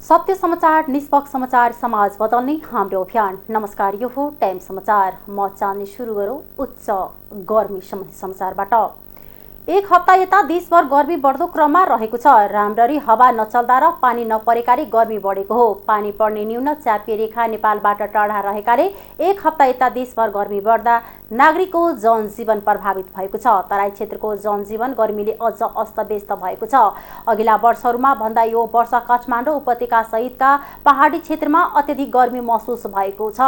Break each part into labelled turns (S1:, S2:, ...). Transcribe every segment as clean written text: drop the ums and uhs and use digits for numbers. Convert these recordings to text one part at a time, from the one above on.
S1: सत्य समाचार, निष्पक्ष समाचार, समाज बदल्ने हाम्रो अभियान। नमस्कार, यो हो टाइम समाचार। म चाहन्छु सुरु गरौँ उच्च गर्मी सम्बन्धी समाचारबाट। एक हप्ता यता देशभर गर्मी बढ्दो क्रममा रहेको छ। राम्ररी हावा नचल्दा र पानी नपरेकाले गर्मी बढेको हो। पानी पर्ने न्यून च्यापे रेखा नेपालबाट टाढा रहेकाले एक हप्ता यता देशभर गर्मी बढ्दा नागरिकको जनजीवन प्रभावित भएको छ। तराई क्षेत्रको जनजीवन गर्मीले अझ अस्तव्यस्त भएको छ। अघिल्ला वर्षहरूमा भन्दा यो वर्ष काठमाडौँ उपत्यका सहितका पहाडी क्षेत्रमा अत्यधिक गर्मी महसुस भएको छ।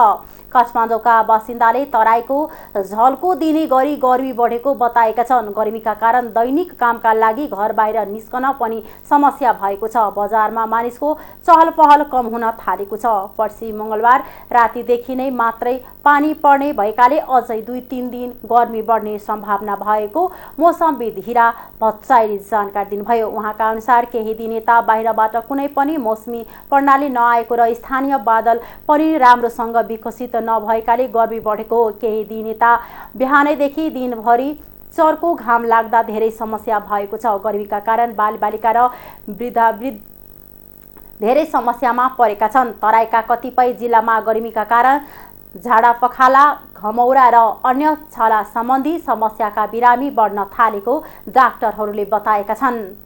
S1: काठमाडौँका बासिन्दाले तराईको झल्को दिने गरी गर्मी बढेको बताएका छन्। गर्मीका कारण दैनिक कामका लागि घर बाहिर निस्कन पनि समस्या भएको छ। बजारमा मानिसको चहल पहल कम हुन थालेको छ। पर्सि मंगलबार रातिदेखि नै मात्रै पानी पर्ने भएकाले अझै 2-3 दिन गर्मी बढ्ने सम्भावना भएको मौसमविद हिरा भट्टराईले जानकारी दिनुभयो। उहाँका अनुसार केही दिन यता बाहिरबाट कुनै पनि मौसमी प्रणाली नआएको र स्थानीय बादल पनि राम्रोसँग विकसित नभएकाले गर्मी बढेको हो। केही दिन यता बिहानैदेखि दिनभरि चर्को घाम लाग्दा धेरै समस्या भएको छ। गर्मीका कारण बालबालिका र वृद्ध धेरै समस्यामा परेका छन्। तराईका कतिपय जिल्लामा गर्मीका कारण झाडा पखाला, घमौरा र अन्य छाला सम्बन्धी समस्याका बिरामी बढ्न थालेको डाक्टरहरूले बताएका छन्।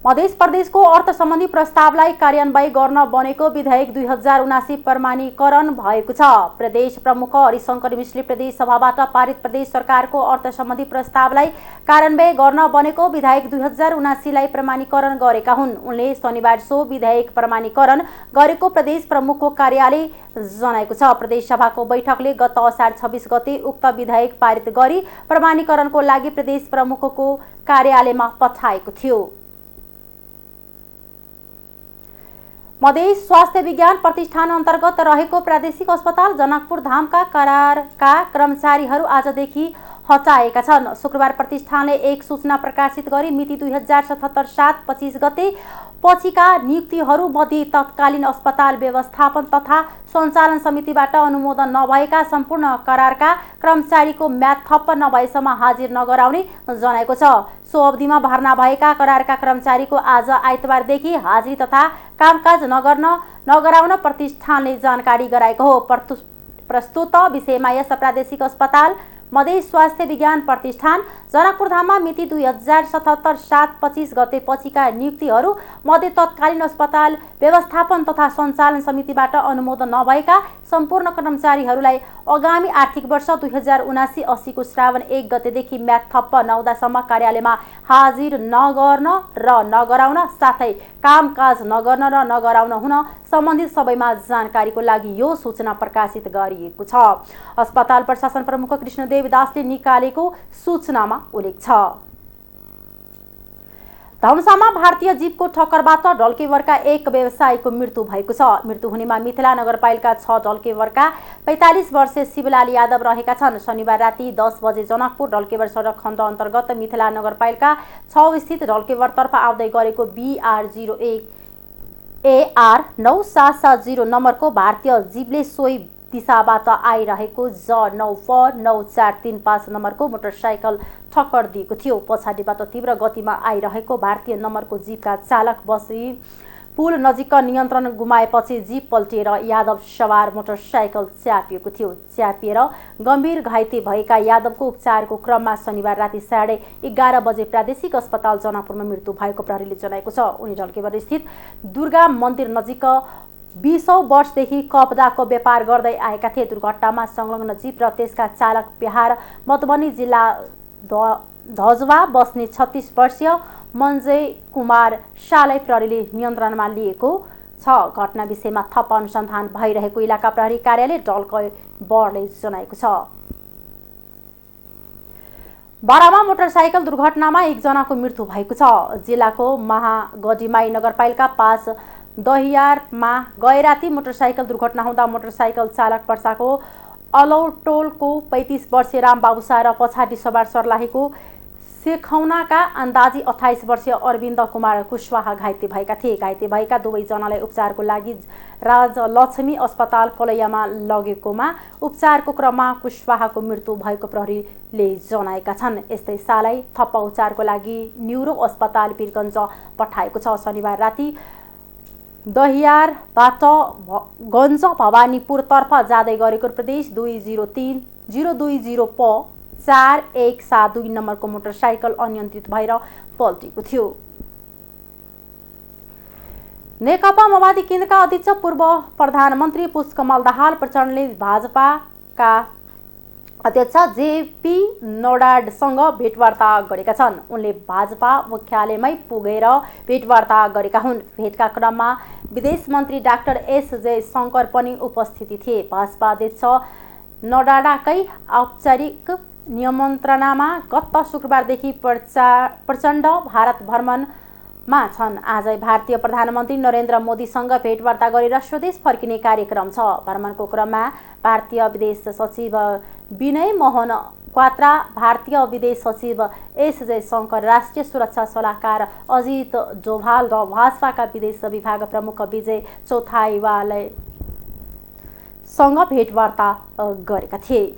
S1: मध्य प्रदेशको अर्थ सम्बन्धी प्रस्तावलाई कार्यान्वयन गर्न बनेको विधेयक 2079 प्रमाणीकरण भएको छ। प्रदेश प्रमुख हरिशंकर मिश्रले प्रदेश सभाबाट पारित प्रदेश सरकारको अर्थ सम्बन्धी प्रस्तावलाई कार्यान्वयन गर्न बनेको विधेयक 2079 लाई प्रमाणीकरण गरेका हुन्। उनले शनिबार सो विधेयक प्रमाणीकरण गरेको प्रदेश प्रमुखको कार्यालय जनाएको छ। प्रदेश सभाको बैठकले गत असार 26 गते उक्त विधेयक पारित गरी प्रमाणीकरणको लागि प्रदेश प्रमुखको कार्यालयमा पठाएको थियो। मधेस स्वास्थ्य विज्ञान प्रतिष्ठान अन्तर्गत रहेको प्रादेशिक अस्पताल जनकपुर धामका करारका कर्मचारीहरू आजदेखि हटाएका छन्। शुक्रबार प्रतिष्ठानले एक सूचना प्रकाशित गरी मिति 2077 7 25 गते पछिका नियुक्तिहरू मध्ये तत्कालीन अस्पताल व्यवस्थापन तथा सञ्चालन समितिबाट अनुमोदन नभएका सम्पूर्ण करारका कर्मचारीको म्याद थप्प नभएसम्म हाजिर नगराउने जनाएको छ। सो अवधिमा भर्ना भएका करारका कर्मचारीको आज आइतबारदेखि हाजिरी तथा कामकाज नगराउन प्रतिष्ठानले जानकारी गराएको हो। प्रस्तुत विषयमा यस प्रादेशिक अस्पताल मधेस स्वास्थ्य विज्ञान प्रतिष्ठान जनकपुर धाममा मिति 2077 7 25 गते पछिका नियुक्तिहरू मध्ये तत्कालीन अस्पताल व्यवस्थापन तथा सञ्चालन समितिबाट अनुमोदन नभएका सम्पूर्ण कर्मचारीहरूलाई आगामी आर्थिक वर्ष 2079-80 को श्रावण 1 गतेदेखि म्याद थप्प नहुँदासम्म कार्यालयमा हाजिर नगर्न र नगराउन साथै कामकाज नगर्न र नगराउन हुन सम्बन्धित सबैमा जानकारीको लागि यो सूचना प्रकाशित गरिएको छ। अस्पताल प्रशासन प्रमुख कृष्णदेव दासले निकालेको सूचनामा उल्लेख छ। धनुषामा भारतीय जीपको ठक्करबाट ढल्केवरका एक व्यवसायीको मृत्यु भएको छ। मृत्यु हुनेमा मिथिला नगरपालिका 6 ढल्केवरका 45 वर्षीय शिवलाल यादव रहेका छन्। शनिबार राति 10 बजे जनकपुर ढल्केवर सडक खण्ड अन्तर्गत मिथिला नगरपालिका 6 स्थित ढल्केवरतर्फ आउँदै गरेको BR01 AR 9770 नम्बरको भारतीय जीपले सोही दिशाबाट आइरहेको J9F9435 नम्बरको मोटरसाइकल ठक्कर दिएको थियो। पछाडिबाट तीव्र गतिमा आइरहेको भारतीय नम्बरको जीपका चालक बसी पुल नजिक नियन्त्रण गुमाएपछि जीप पल्टिएर यादव सवार मोटरसाइकल च्यापिएको थियो। च्यापिएर गम्भीर घाइते भएका यादवको उपचारको क्रममा शनिबार राति 11:30 बजे प्रादेशिक अस्पताल जनकपुरमा मृत्यु भएको प्रहरीले जनाएको छ। उनी ढल्केवर स्थित दुर्गा मन्दिर नजिक 20 वर्षदेखि कपडाको व्यापार गर्दै आएका थिए। दुर्घटनामा संलग्न जीप र त्यसका चालक बिहार मधुबनी जिल्ला धजवा बस्ने 36 वर्षीय मञ्जय कुमार शाहलाई प्रहरीले नियन्त्रणमा लिएको छ। घटना विषयमा थप अनुसन्धान भइरहेको इलाका प्रहरी कार्यालय ढल्केवरले जनाएको छ। बारामा मोटरसाइकल दुर्घटनामा एकजनाको मृत्यु भएको छ। जिल्लाको महागढीमाई नगरपालिका 5 दहियारमा गैराती मोटरसाइकल दुर्घटना हुँदा मोटरसाइकल चालक पर्साको अलौटोलको 35 वर्षीय रामबाबु शाह र पछाडि सवार सर्लाहीको सेखौनाका अन्दाजी 28 वर्षीय अरविन्द कुमार कुशवाहा घाइते भएका थिए। घाइते भएका दुवैजनालाई उपचारको लागि राजलक्ष्मी अस्पताल कलैयामा लगेकोमा उपचारको क्रममा कुशवाहाको मृत्यु भएको प्रहरीले जनाएका छन्। यस्तै सालै थप उपचारको लागि न्युरो अस्पताल वीरगञ्ज पठाएको छ। शनिबार राति दहियारबाट गञ्ज भवानीपुरतर्फ जाँदै गरेको प्रदेश 203-020 प 4172 नम्बरको मोटरसाइकल अनियन्त्रित भएर पल्टेको थियो। नेकपा माओवादी केन्द्रका अध्यक्ष पूर्व प्रधानमन्त्री पुष्पकमल दाहाल प्रचण्डले भाजपाका अध्यक्ष जेपी नड्डासँग भेटवार्ता गरेका छन्। उनले भाजपा मुख्यालयमै पुगेर भेटवार्ता गरेका हुन्। भेटका क्रममा विदेश मन्त्री डाक्टर एस जयशंकर पनि उपस्थित थिए। भाजपा अध्यक्ष नड्डाकै औपचारिक निमन्त्रणामा गत शुक्रबारदेखि प्रचण्ड भारत भ्रमणमा छन्। आजै भारतीय प्रधानमन्त्री नरेन्द्र मोदीसँग भेटवार्ता गरेर स्वदेश फर्किने कार्यक्रम छ। भ्रमणको क्रममा भारतीय विदेश सचिव विनय मोहन क्वात्रा, भारतीय विदेश सचिव एस जयशंकर, राष्ट्रिय सुरक्षा सल्लाहकार अजित डोभाल र भाजपाका विदेश विभाग प्रमुख विजय चौथाईवालसँग भेटवार्ता गरेका थिए।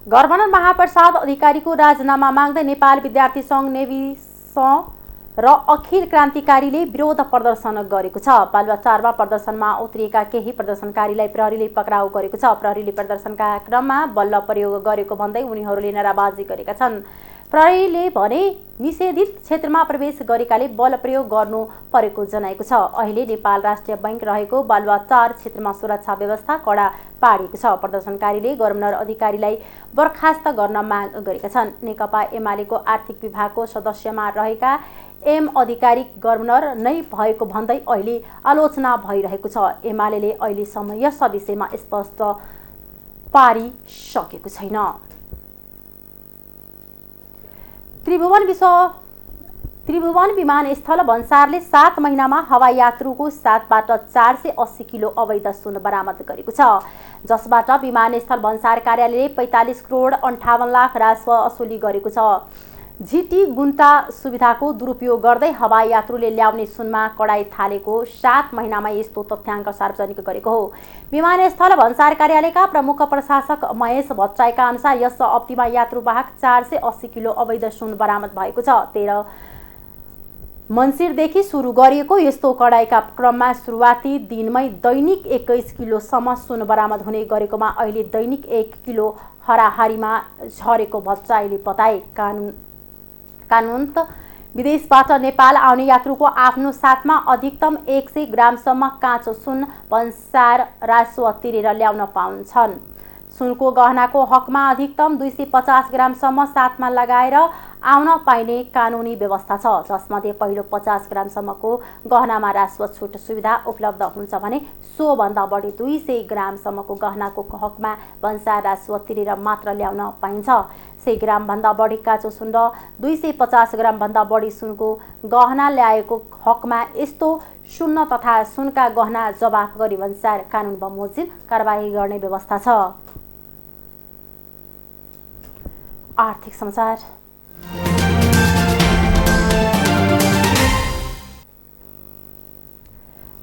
S1: गभर्नर महाप्रसाद अधिकारीको राजीनामा माग्दै नेपाल विद्यार्थी सङ्घ नेविस र अखिल क्रान्तिकारीले विरोध प्रदर्शन गरेको छ। बालुवाटारमा प्रदर्शनमा उत्रिएका केही प्रदर्शनकारीलाई प्रहरीले पक्राउ गरेको छ। प्रहरीले प्रदर्शनका क्रममा बल प्रयोग गरेको भन्दै उनीहरूले नाराबाजी गरेका छन्। प्रहरीले भने निषेधित क्षेत्रमा प्रवेश गरेकाले बल प्रयोग गर्नु परेको जनाएको छ। अहिले नेपाल राष्ट्रिय बैंक रहेको बालुवाटार क्षेत्रमा सुरक्षा व्यवस्था कडा पारिएको छ। प्रदर्शनकारीले गभर्नर अधिकारीलाई बर्खास्त गर्न माग गरेका छन्। नेकपा एमालेको आर्थिक विभागको सदस्यमा रहेका एम अधिकारी गभर्नर नै भएको भन्दै अहिले आलोचना भइरहेको छ। एमालेले अहिलेसम्म यस विषयमा स्पष्ट पारिसकेको छैन। त्रिभुवन विमानस्थल भन्सारले 7 महिनामा हवाई यात्रुको साथबाट 480 किलो अवैध सुन बरामद गरेको छ, जसबाट विमानस्थल भन्सार कार्यालयले 45 करोड 58 लाख राजस्व असुली गरेको छ। झिटी गुन्टा सुविधाको दुरुपयोग गर्दै हवाई यात्रुले ल्याउने सुनमा कडाई थालेको 7 महिनामा यस्तो तथ्याङ्क सार्वजनिक गरेको हो। विमानस्थल भन्सार कार्यालयका प्रमुख प्रशासक महेश भट्टराईका अनुसार यस अवधिमा यात्रुवाहक 480 किलो अवैध सुन बरामद भएको छ। 13 मङ्सिरदेखि सुरु गरिएको यस्तो कडाईका क्रममा सुरुवाती दिनमै दैनिक 21 किलोसम्म सुन बरामद हुने गरेकोमा अहिले दैनिक 1 किलो हराहारीमा झरेको भट्टराईले बताए। कानुनत विदेशबाट नेपाल आउने यात्रुको आफ्नो साथमा अधिकतम 100 ग्रामसम्म काँचो सुन भन्सार राजस्व तिरेर ल्याउन पाउँछन्। सुनको गहनाको हकमा अधिकतम 250 ग्रामसम्म साथमा लगाएर आउन पाइने कानुनी व्यवस्था छ, जसमध्ये पहिलो 50 ग्रामसम्मको गहनामा राजस्व छुट सुविधा उपलब्ध हुन्छ भने सोभन्दा बढी 200 ग्रामसम्मको गहनाको हकमा भन्सार राजस्व तिरेर मात्र ल्याउन पाइन्छ। 100 ग्रामभन्दा बढी काँचो सुन र 250 ग्रामभन्दा बढी सुनको गहना ल्याएको हकमा यस्तो सुन तथा सुनका गहना जवाफ गरी भन्सार कानुन बमोजिम कारबाही गर्ने व्यवस्था छ। आर्थिक समाचार।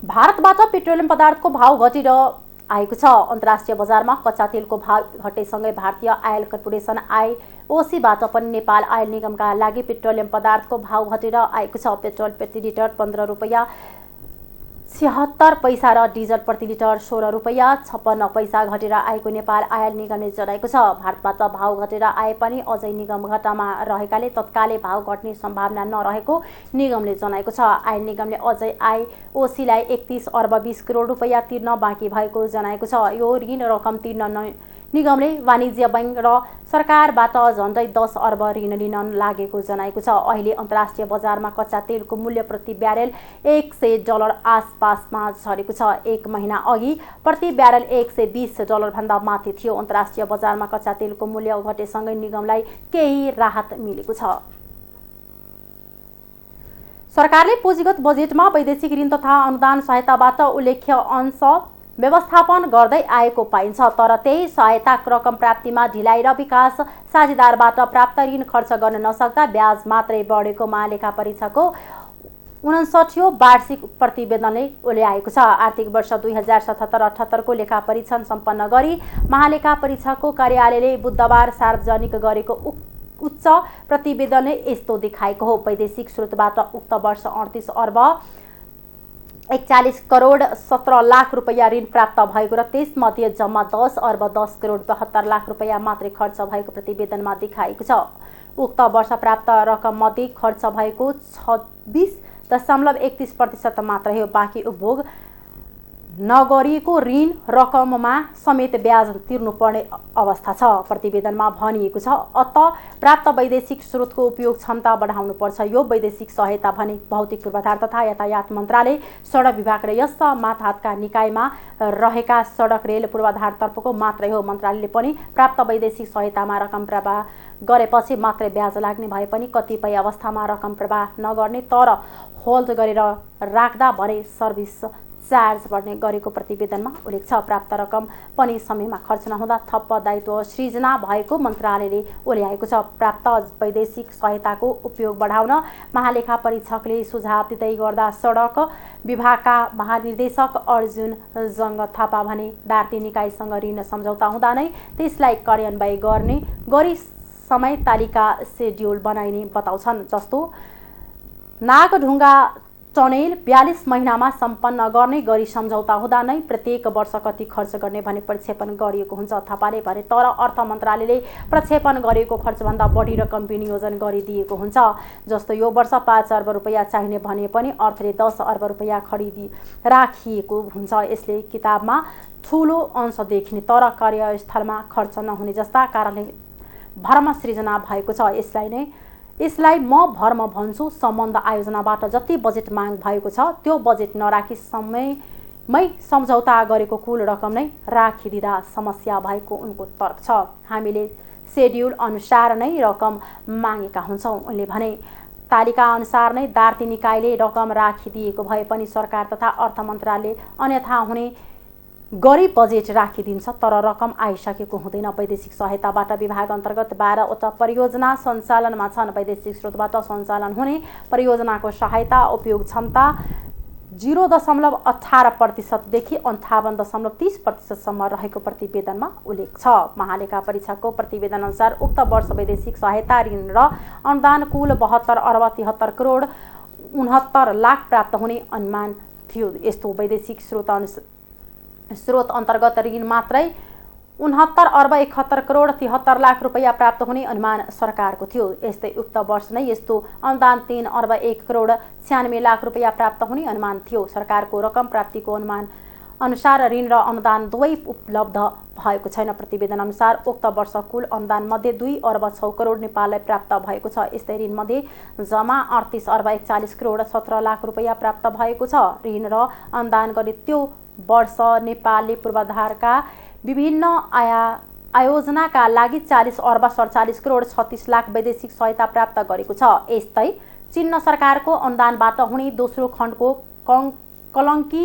S1: भारतबाट पेट्रोलियम पदार्थको भाव घटेर आएको छ। अन्तर्राष्ट्रिय बजारमा कच्चा तेलको भाव घटेसँगै भारतीय आयल कर्पोरेसन आइओसीबाट पनि नेपाल आयल निगमका लागि पेट्रोलियम पदार्थको भाव घटेर आएको छ। पेट्रोल प्रति लिटर 15 रुपैयाँ 76 पैसा र डिजल प्रति लिटर 16 रुपैयाँ 56 पैसा घटेर आएको नेपाल आयल निगमले जनाएको छ। भारतबाट भाव घटेर आए पनि अझै निगम घाटामा रहेकाले तत्कालै भाव घट्ने सम्भावना नरहेको निगमले जनाएको छ। आयल निगमले अझै आइओसीलाई 31 अर्ब 20 करोड रुपैयाँ तिर्न बाँकी भएको जनाएको छ। यो ऋण रकम तिर्न निगमले वाणिज्य बैंक र सरकारबाट झन्डै 10 अर्ब ऋण लिन लागेको जनाएको छ। अहिले अन्तर्राष्ट्रिय बजारमा कच्चा तेलको मूल्य प्रति ब्यारेल $100 आसपासमा झरेको छ। 1 महिना अघि प्रति ब्यारेल $120 भन्दा माथि थियो। अन्तर्राष्ट्रिय बजारमा कच्चा तेलको मूल्य घटेसँगै निगमलाई केही राहत मिलेको छ। सरकारले पुँजीगत बजेटमा वैदेशिक ऋण तथा अनुदान सहायताबाट उल्लेख्य अंश व्यवस्थापन गर्दै आएको पाइन्छ। तर त्यही सहायता रकम प्राप्तिमा ढिलाइ र विकास साझेदारबाट प्राप्त ऋण खर्च गर्न नसक्दा ब्याज मात्रै बढेको महालेखा परीक्षाको 59औं वार्षिक प्रतिवेदनले उल्ल्याएको छ। आर्थिक वर्ष 2077-78 को लेखा परीक्षण सम्पन्न गरी महालेखा परीक्षकको कार्यालयले बुधबार सार्वजनिक गरेको उच्च प्रतिवेदनले यस्तो देखाएको हो। वैदेशिक स्रोतबाट उक्त वर्ष 38 अर्ब 41 करोड 17 लाख रुपैयाँ ऋण प्राप्त भएको र त्यसमध्ये जम्मा 10 अर्ब 10 करोड 72 लाख रुपैयाँ मात्रै खर्च भएको प्रतिवेदनमा देखाएको छ। उक्त वर्ष प्राप्त रकम मध्ये खर्च भएको 26.31% मात्रै हो। बाँकी उपभोग नगरिएको ऋण रकममा समेत ब्याज तिर्नुपर्ने अवस्था छ। प्रतिवेदनमा भनिएको छ, अत प्राप्त वैदेशिक स्रोतको उपयोग क्षमता बढाउनुपर्छ। यो वैदेशिक सहायता भने भौतिक पूर्वाधार तथा यातायात मन्त्रालय, सडक विभाग र यस मातहतका निकायमा रहेका सडक रेल पूर्वाधारतर्फको मात्रै हो। मन्त्रालयले पनि प्राप्त वैदेशिक सहायतामा रकम प्रवाह गरेपछि मात्रै ब्याज लाग्ने भए पनि कतिपय अवस्थामा रकम प्रवाह नगर्ने तर होल्ड गरेर राख्दा भने सर्भिस चार्ज बढ्ने गरेको प्रतिवेदनमा उल्लेख छ। प्राप्त रकम पनि समयमा खर्च नहुँदा थप दायित्व सृजना भएको मन्त्रालयले उल्ल्याएको छ। प्राप्त वैदेशिक सहायताको उपयोग बढाउन महालेखा परीक्षकले सुझाव दिँदै गर्दा सडक विभागका महानिर्देशक अर्जुन जङ्ग थापा भने दार्ती निकायसँग ऋण सम्झौता हुँदा नै त्यसलाई कार्यान्वयन गर्ने गरी समय तालिका सेड्युल बनाइने बताउँछन्। जस्तो नागढुङ्गा टनेल 42 महिनामा सम्पन्न गर्ने गरी सम्झौता हुँदा नै प्रत्येक वर्ष कति खर्च गर्ने भने प्रक्षेपण गरिएको हुन्छ। थापाले भने तर अर्थ मन्त्रालयले प्रक्षेपण गरेको खर्चभन्दा बढी रकम विनियोजन गरिदिएको हुन्छ। जस्तो यो वर्ष 5 अर्ब रुपैयाँ चाहिने भने पनि अर्थले 10 अर्ब रुपैयाँ खरिदी राखिएको हुन्छ। यसले किताबमा ठुलो अंश देखिने तर कार्यस्थलमा खर्च नहुने जस्ता कारणले भर्म सृजना भएको छ। यसलाई म भर्म भन्छु। सम्बन्ध आयोजनाबाट जति बजेट माग भएको छ त्यो बजेट नराखी समयमै सम्झौता गरेको कुल रकम नै राखिदिँदा समस्या भएको उनको तर्क छ। हामीले सेड्युल अनुसार नै रकम मागेका हुन्छौँ उनले भने। तालिका अनुसार नै दार्ती निकायले रकम राखिदिएको भए पनि सरकार तथा अर्थ मन्त्रालयले अन्यथा हुने गरी बजेट राखिदिन्छ तर रकम आइसकेको हुँदैन। वैदेशिक सहायताबाट विभाग अन्तर्गत 12वटा परियोजना सञ्चालनमा छन्। वैदेशिक स्रोतबाट सञ्चालन हुने परियोजनाको सहायता उपयोग क्षमता 0.18% देखि 58.30% रहेको प्रतिवेदनमा उल्लेख छ। महालेखा परीक्षकको प्रतिवेदन अनुसार उक्त वर्ष वैदेशिक सहायता ऋण र अनुदान कुल 72 अर्ब 73 करोड 69 लाख प्राप्त हुने अनुमान थियो। यस्तो वैदेशिक स्रोत अन्तर्गत ऋण मात्रै 69 अर्ब 71 करोड 73 लाख रुपैयाँ प्राप्त हुने अनुमान सरकारको थियो। यस्तै उक्त वर्ष नै यस्तो अनुदान 3 अर्ब 1 करोड 96 लाख रुपैयाँ प्राप्त हुने अनुमान थियो। सरकारको रकम प्राप्तिको अनुमान अनुसार ऋण र अनुदान दुवै उपलब्ध भएको छैन। प्रतिवेदन अनुसार उक्त वर्ष कुल अनुदान मध्ये 2 अर्ब 6 करोड नेपाललाई प्राप्त भएको छ। यस्तै ऋण मध्ये जम्मा 38 अर्ब 41 करोड 17 लाख रुपैयाँ प्राप्त भएको छ। ऋण र अनुदान गरी त्यो वर्ष नेपालले पूर्वाधारका विभिन्न आयोजनाका लागि 40 अर्ब 47 करोड 36 लाख वैदेशिक सहायता प्राप्त गरेको छ। यस्तै चिन्न सरकारको अनुदानबाट हुने दोस्रो खण्डको कलङ्की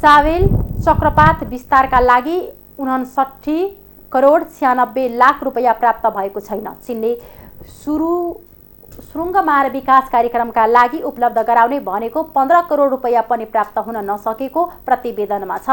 S1: चावेल चक्रपात विस्तारका लागि 59 करोड 96 लाख रुपैयाँ प्राप्त भएको छैन। चिनले सुरुङ्गमार्ग विकास कार्यक्रमका लागि उपलब्ध गराउने भनेको 15 करोड रुपैयाँ पनि प्राप्त हुन नसकेको प्रतिवेदनमा छ।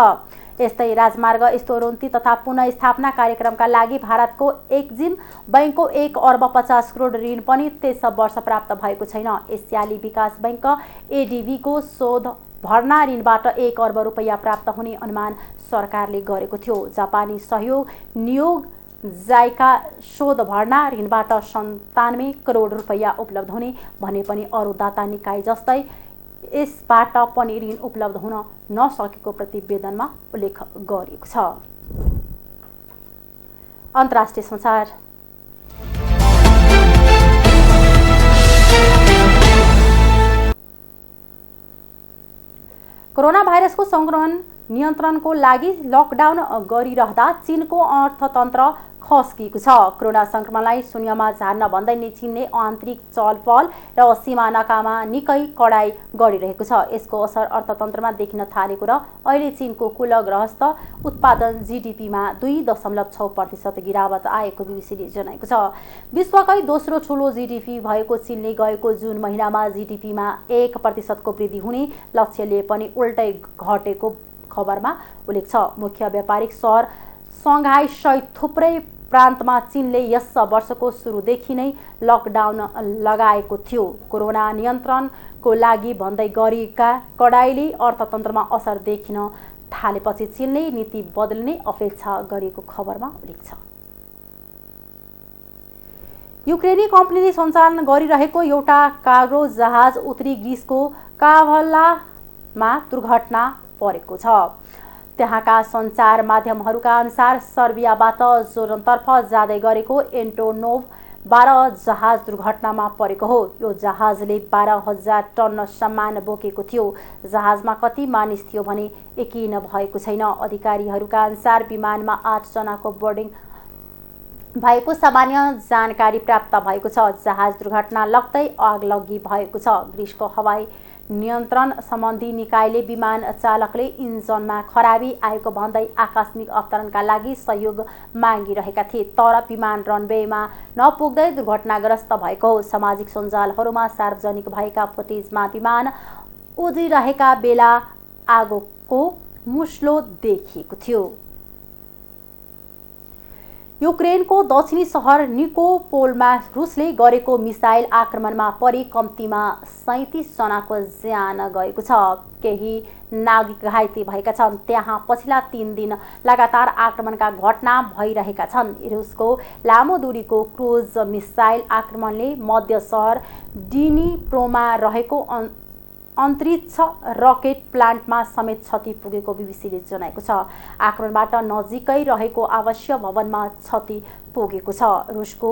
S1: यस्तै राजमार्ग स्तरोन्नति तथा पुनःस्थापना कार्यक्रमका लागि भारतको एक्जिम बैंकको 1 अर्ब 50 करोड ऋण पनि त्यस वर्ष प्राप्त भएको छैन। एसियाली विकास बैंक एडीबीको शोध भर्ना ऋणबाट 1 अर्ब रुपैयाँ प्राप्त हुने अनुमान सरकारले गरेको थियो। जापानी सहयोग नियोग जाइका शोध भर्ना ऋणबाट 97 करोड रुपैयाँ उपलब्ध हुने भने पनि अरू दाता निकाय जस्तै यसबाट पनि ऋण उपलब्ध हुन नसकेको प्रतिवेदनमा उल्लेख गरिएको छ। अन्तर्राष्ट्रिय समाचार। कोरोना भाइरसको संक्रमण नियन्त्रणको लागि लकडाउन गरिरहँदा चीनको अर्थतन्त्र खस्किएको छ। कोरोना संक्रमणलाई शून्यमा झार्न भन्दै नै चीनले आन्तरिक चलपल र सीमानाकामा निकै कडाई गरिरहेको छ। यसको असर अर्थतन्त्रमा देखिन थालेको र अहिले चीनको कुल गृहस्थ उत्पादन जीडीपीमा 2.6% गिरावट आएको बीबीसीले जनाएको छ। विश्वकै दोस्रो ठूलो जीडीपी भएको चीनले गएको जुन महिनामा जीडीपीमा 1% को वृद्धि हुने लक्ष्य लिए पनि उल्टै घटेको खबरमा उल्लेख छ। मुख्य व्यापारिक सहर सङ्घाई सहित थुप्रै प्रान्तमा चीनले यस वर्षको सुरुदेखि नै लकडाउन लगाएको थियो। कोरोना नियन्त्रणको लागि भन्दै गरिएका कडाइले अर्थतन्त्रमा असर देखिन थालेपछि चीनले नीति बदल्ने अपेक्षा गरेको खबरमा उल्लेख छ। युक्रेनी कम्पनीले सञ्चालन गरिरहेको एउटा कार्गो जहाज उत्तरी ग्रिसको काभलामा दुर्घटना परेको छ। त्यहाँका सञ्चार माध्यमहरूका अनुसार सर्बियाबाट जोर्डनतर्फ जाँदै गरेको एन्टोनोभ 12 जहाज दुर्घटनामा परेको हो। यो जहाजले 12,000 टन सामान बोकेको थियो। जहाजमा कति मानिस थियो भने यकिन भएको छैन। अधिकारीहरूका अनुसार विमानमा 8 जनाको बोर्डिङ भएको सामान्य जानकारी प्राप्त भएको छ। जहाज दुर्घटना लाग्दै आगलगी भएको छ। ग्रिसको हवाई नियन्त्रण सम्बन्धी निकायले विमान चालकले इन्जनमा खराबी आएको भन्दै आकस्मिक अवतरणका लागि सहयोग मागिरहेका थिए, तर विमान रनवेमा नपुग्दै दुर्घटनाग्रस्त भएको हो। सामाजिक सञ्जालहरूमा सार्वजनिक भएका फुटेजमा विमान उडिरहेका बेला आगोको मुस्लो देखिएको थियो। युक्रेनको दक्षिणी सहर निकोपोलमा रुसले गरेको मिसाइल आक्रमणमा परि कम्तीमा 37 जनाको ज्यान गएको छ। केही नागरिक घाइते भएका छन्। त्यहाँ पछिल्ला 3 दिन लगातार आक्रमणका घटना भइरहेका छन्। रुसको लामो दूरीको क्रुज मिसाइल आक्रमणले मध्य सहर डिनिप्रोमा रहेको अन्तरिक्ष रकेट प्लान्टमा समेत क्षति पुगेको बीबीसीले जनाएको छ। आक्रमणबाट नजिकै रहेको आवासीय भवनमा क्षति पुगेको छ। रुसको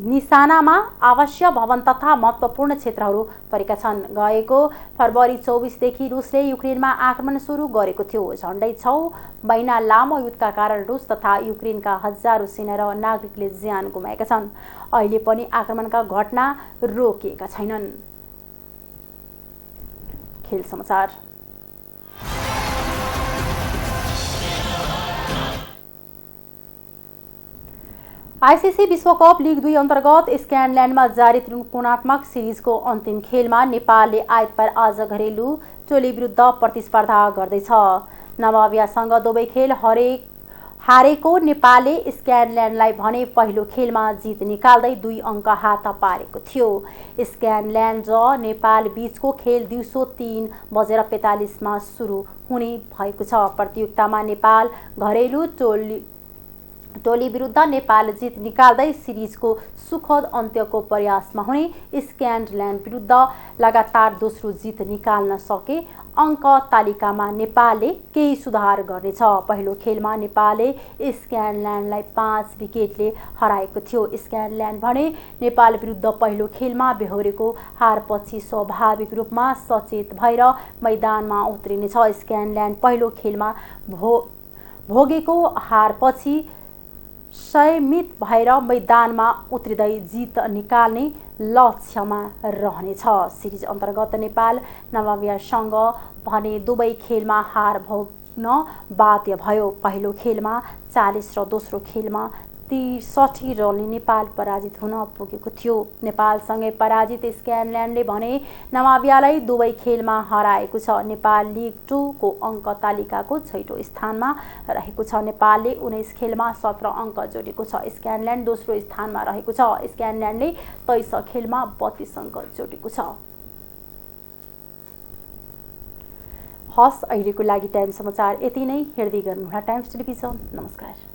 S1: निशानामा आवासीय भवन तथा महत्त्वपूर्ण क्षेत्रहरू परेका छन्। गएको फरवरी 24 देखि रुसले युक्रेनमा आक्रमण सुरु गरेको थियो। झण्डै 6 महिना लामो युद्धका कारण रुस तथा युक्रेनका हजारौं सेना र नागरिकले ज्यान गुमाएका छन्। अहिले पनि आक्रमणका घटना रोकिएका छैनन्। खेल समाचार। आईसीसी विश्वकप लिग 2 अन्तर्गत स्कटल्यान्डमा जारी त्रिकोणात्मक सिरिजको अन्तिम खेलमा नेपालले आइतबार आज घरेलु टोली विरुद्ध प्रतिस्पर्धा गर्दैछ। नमावियासँग दुवै खेल हारेको नेपालले स्कटल्यान्डलाई भने पहिलो खेलमा जित निकाल्दै 2 अङ्क हात पारेको थियो। स्कटल्यान्ड र नेपाल बीचको खेल दिउँसो 3:45 मा सुरु हुने भएको छ। प्रतियोगितामा नेपाल घरेलु टोली विरुद्ध नेपाल जित निकाल्दै सिरिजको सुखद अन्त्यको प्रयासमा हुने। स्कटल्यान्ड विरुद्ध लगातार दोस्रो जित निकाल्न सके अङ्क तालिकामा नेपालले केही सुधार गर्नेछ। पहिलो खेलमा नेपालले स्कटल्यान्डलाई 5 विकेटले हराएको थियो। स्कटल्यान्ड भने नेपाल विरुद्ध पहिलो खेलमा बेहोरेको हारपछि स्वाभाविक रूपमा सचेत भएर मैदानमा उत्रिनेछ। स्कटल्यान्ड पहिलो खेलमा भोगेको हारपछि संयमित भएर मैदानमा उत्रिँदै जित निकाल्ने लक्ष्यमा रहनेछ। सिरिज अन्तर्गत नेपाल नमावियासँग भने दुवै खेलमा हार भोग्न बाध्य भयो। पहिलो खेलमा 40 र दोस्रो खेलमा 63 रनले नेपाल पराजित हुन पुगेको थियो। नेपालसँगै पराजित स्कटल्यान्डले भने नमावियालाई दुवै खेलमा हराएको छ। नेपाल लिग 2 को अङ्क तालिकाको 6औं स्थानमा रहेको छ। नेपालले 19 खेलमा 17 अङ्क जोडेको छ। स्कटल्यान्ड दोस्रो स्थानमा रहेको छ। स्कटल्यान्डले 23 खेलमा 32 अङ्क जोडेको छ। हस्, अहिलेको लागि टाइम समाचार यति नै। हेर्दै गर्नुहोला टाइम्स टेलिभिजन। नमस्कार।